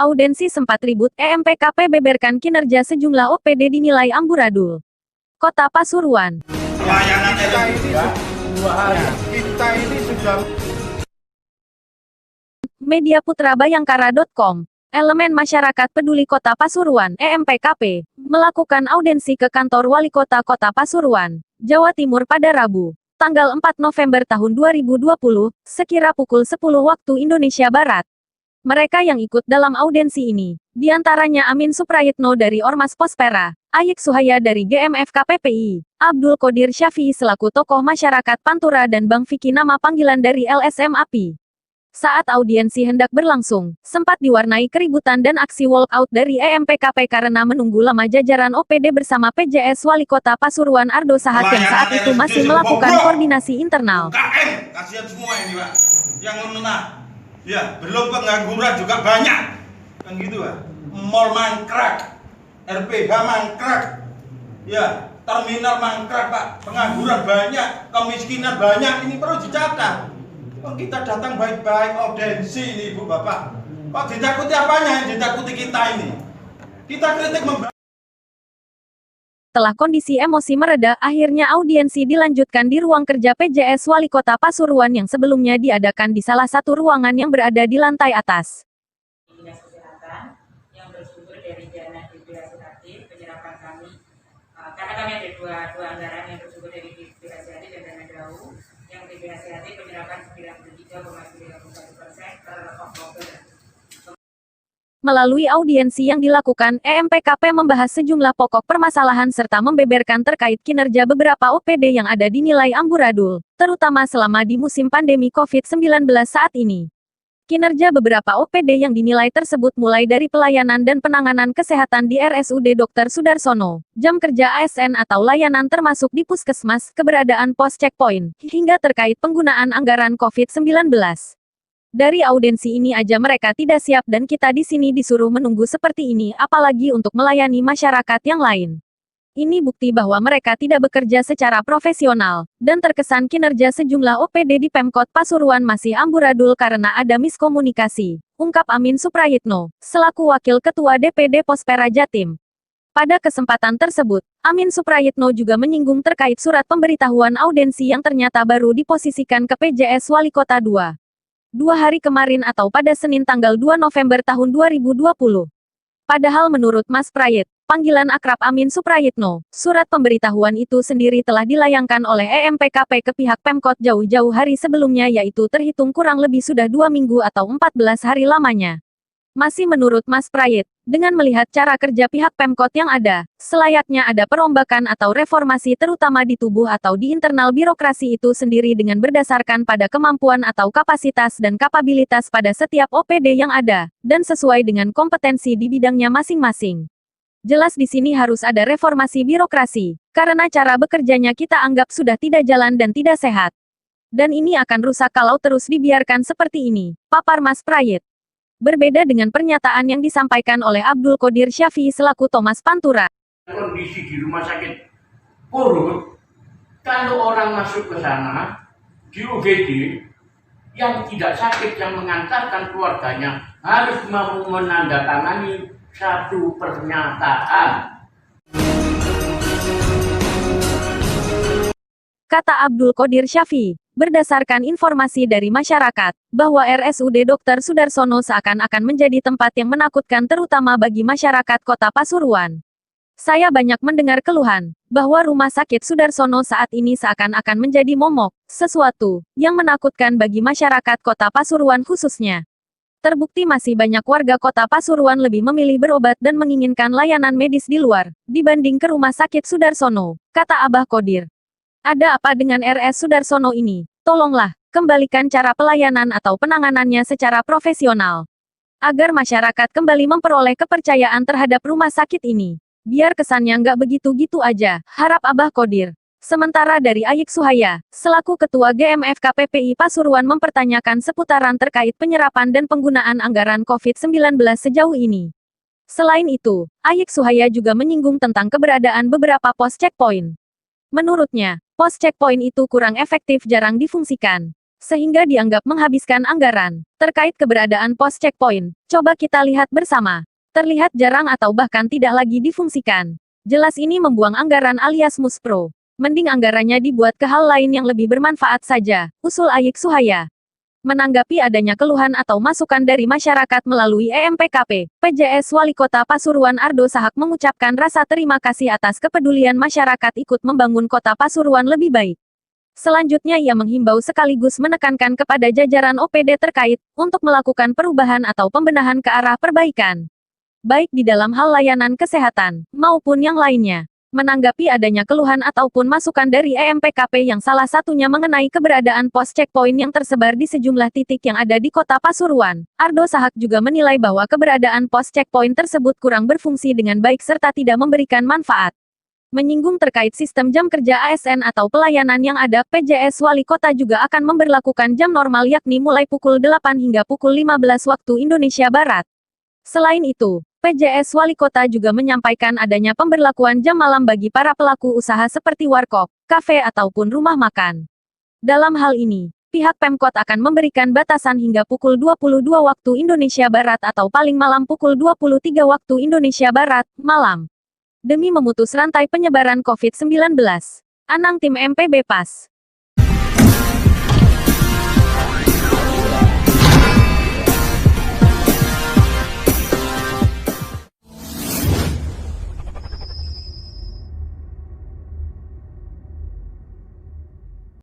Audensi sempat ribut, EMPKP beberkan kinerja sejumlah OPD dinilai amburadul. Kota Pasuruan. Pelayanan kita ini 2 hari. Kita ini sudah Mediaputrabayangkara.com. Elemen Masyarakat Peduli Kota Pasuruan (EMPKP) melakukan audensi ke kantor Wali Kota Kota Pasuruan, Jawa Timur pada Rabu, tanggal 4 November tahun 2020, sekira pukul 10 waktu Indonesia Barat. Mereka yang ikut dalam audensi ini, diantaranya Amin Suprayitno dari Ormas Pospera, Ayik Suhaya dari GMF KPPI, Abdul Qodir Syafi'i selaku tokoh masyarakat Pantura dan Bang Vicky nama panggilan dari LSM API. Saat audiensi hendak berlangsung, sempat diwarnai keributan dan aksi walkout dari EMPKP karena menunggu lama jajaran OPD bersama PJS Wali Kota Pasuruan Ardo Sahat yang saat itu masih melakukan koordinasi internal. KM, kasihan semua ini Pak, yang menengah. Ya, belum pengangguran juga banyak. Kan gitu Pak. Mall mangkrak, RPH mangkrak. Ya, terminal mangkrak Pak. Pengangguran banyak, kemiskinan banyak. Ini perlu dicatat. Kok kita datang baik-baik audensi ini Ibu Bapak. Kok ditakuti apanya yang ditakuti kita ini? Kita kritik Setelah kondisi emosi mereda, akhirnya audiensi dilanjutkan di ruang kerja PJS Wali Kota Pasuruan yang sebelumnya diadakan di salah satu ruangan yang berada di lantai atas. Dinas Kesehatan yang bersumber dari dana DPHCAT penyerapan kami, karena kami ada dua anggaran yang bersumber dari DPHCAT dan dana DAU. Yang DPHCAT penyerapan 93,91% per Oktober. Melalui audiensi yang dilakukan, EMPKP membahas sejumlah pokok permasalahan serta membeberkan terkait kinerja beberapa OPD yang ada dinilai amburadul, terutama selama di musim pandemi COVID-19 saat ini. Kinerja beberapa OPD yang dinilai tersebut mulai dari pelayanan dan penanganan kesehatan di RSUD Dr. Sudarsono, jam kerja ASN atau layanan termasuk di puskesmas, keberadaan pos checkpoint, hingga terkait penggunaan anggaran COVID-19. Dari audensi ini aja mereka tidak siap dan kita di sini disuruh menunggu seperti ini, apalagi untuk melayani masyarakat yang lain. Ini bukti bahwa mereka tidak bekerja secara profesional, dan terkesan kinerja sejumlah OPD di Pemkot Pasuruan masih amburadul karena ada miskomunikasi, ungkap Amin Suprayitno, selaku Wakil Ketua DPD Pospera Jatim. Pada kesempatan tersebut, Amin Suprayitno juga menyinggung terkait surat pemberitahuan audensi yang ternyata baru diposisikan ke PJS Wali Kota 2 hari kemarin atau pada Senin tanggal 2 November tahun 2020. Padahal menurut Mas Prayit, panggilan akrab Amin Suprayitno, surat pemberitahuan itu sendiri telah dilayangkan oleh EMPKP ke pihak Pemkot jauh-jauh hari sebelumnya, yaitu terhitung kurang lebih sudah 2 minggu atau 14 hari lamanya. Masih menurut Mas Prayit, dengan melihat cara kerja pihak Pemkot yang ada, selayaknya ada perombakan atau reformasi terutama di tubuh atau di internal birokrasi itu sendiri dengan berdasarkan pada kemampuan atau kapasitas dan kapabilitas pada setiap OPD yang ada, dan sesuai dengan kompetensi di bidangnya masing-masing. Jelas di sini harus ada reformasi birokrasi, karena cara bekerjanya kita anggap sudah tidak jalan dan tidak sehat. Dan ini akan rusak kalau terus dibiarkan seperti ini, papar Mas Prayit. Berbeda dengan pernyataan yang disampaikan oleh Abdul Qodir Syafi'i selaku Thomas Pantura. Kondisi di rumah sakit Purut, kalau orang masuk ke sana, di UGD, yang tidak sakit yang mengantarkan keluarganya harus mau menandatangani satu pernyataan. Kata Abdul Qodir Syafi'i, berdasarkan informasi dari masyarakat, bahwa RSUD Dr. Sudarsono seakan-akan menjadi tempat yang menakutkan terutama bagi masyarakat Kota Pasuruan. Saya banyak mendengar keluhan, bahwa Rumah Sakit Sudarsono saat ini seakan-akan menjadi momok, sesuatu yang menakutkan bagi masyarakat Kota Pasuruan khususnya. Terbukti masih banyak warga Kota Pasuruan lebih memilih berobat dan menginginkan layanan medis di luar, dibanding ke Rumah Sakit Sudarsono, kata Abah Qodir. Ada apa dengan RS Sudarsono ini? Tolonglah, kembalikan cara pelayanan atau penanganannya secara profesional. Agar masyarakat kembali memperoleh kepercayaan terhadap rumah sakit ini. Biar kesannya nggak begitu-gitu aja, harap Abah Qodir. Sementara dari Ayik Suhaya, selaku Ketua GMF KPPI Pasuruan mempertanyakan seputaran terkait penyerapan dan penggunaan anggaran COVID-19 sejauh ini. Selain itu, Ayik Suhaya juga menyinggung tentang keberadaan beberapa pos checkpoint. Menurutnya, pos checkpoint itu kurang efektif, jarang difungsikan. sehingga dianggap menghabiskan anggaran. Terkait keberadaan pos checkpoint, coba kita lihat bersama. Terlihat jarang atau bahkan tidak lagi difungsikan. Jelas ini membuang anggaran alias muspro. Mending anggarannya dibuat ke hal lain yang lebih bermanfaat saja, usul Ayik Suhaya. Menanggapi adanya keluhan atau masukan dari masyarakat melalui EMPKP, PJS Wali Kota Pasuruan Ardo Sahak mengucapkan rasa terima kasih atas kepedulian masyarakat ikut membangun Kota Pasuruan lebih baik. Selanjutnya ia menghimbau sekaligus menekankan kepada jajaran OPD terkait, untuk melakukan perubahan atau pembenahan ke arah perbaikan. Baik di dalam hal layanan kesehatan, maupun yang lainnya. Menanggapi adanya keluhan ataupun masukan dari EMPKP yang salah satunya mengenai keberadaan pos checkpoint yang tersebar di sejumlah titik yang ada di Kota Pasuruan, Ardo Sahak juga menilai bahwa keberadaan pos checkpoint tersebut kurang berfungsi dengan baik serta tidak memberikan manfaat. Menyinggung terkait sistem jam kerja ASN atau pelayanan yang ada, PJS Wali Kota juga akan memberlakukan jam normal yakni mulai pukul 8 hingga pukul 15 waktu Indonesia Barat. Selain itu, PJS Wali Kota juga menyampaikan adanya pemberlakuan jam malam bagi para pelaku usaha seperti warkop, kafe ataupun rumah makan. Dalam hal ini, pihak Pemkot akan memberikan batasan hingga pukul 22 waktu Indonesia Barat atau paling malam pukul 23 waktu Indonesia Barat, malam. Demi memutus rantai penyebaran COVID-19. Anang tim MPB PAS.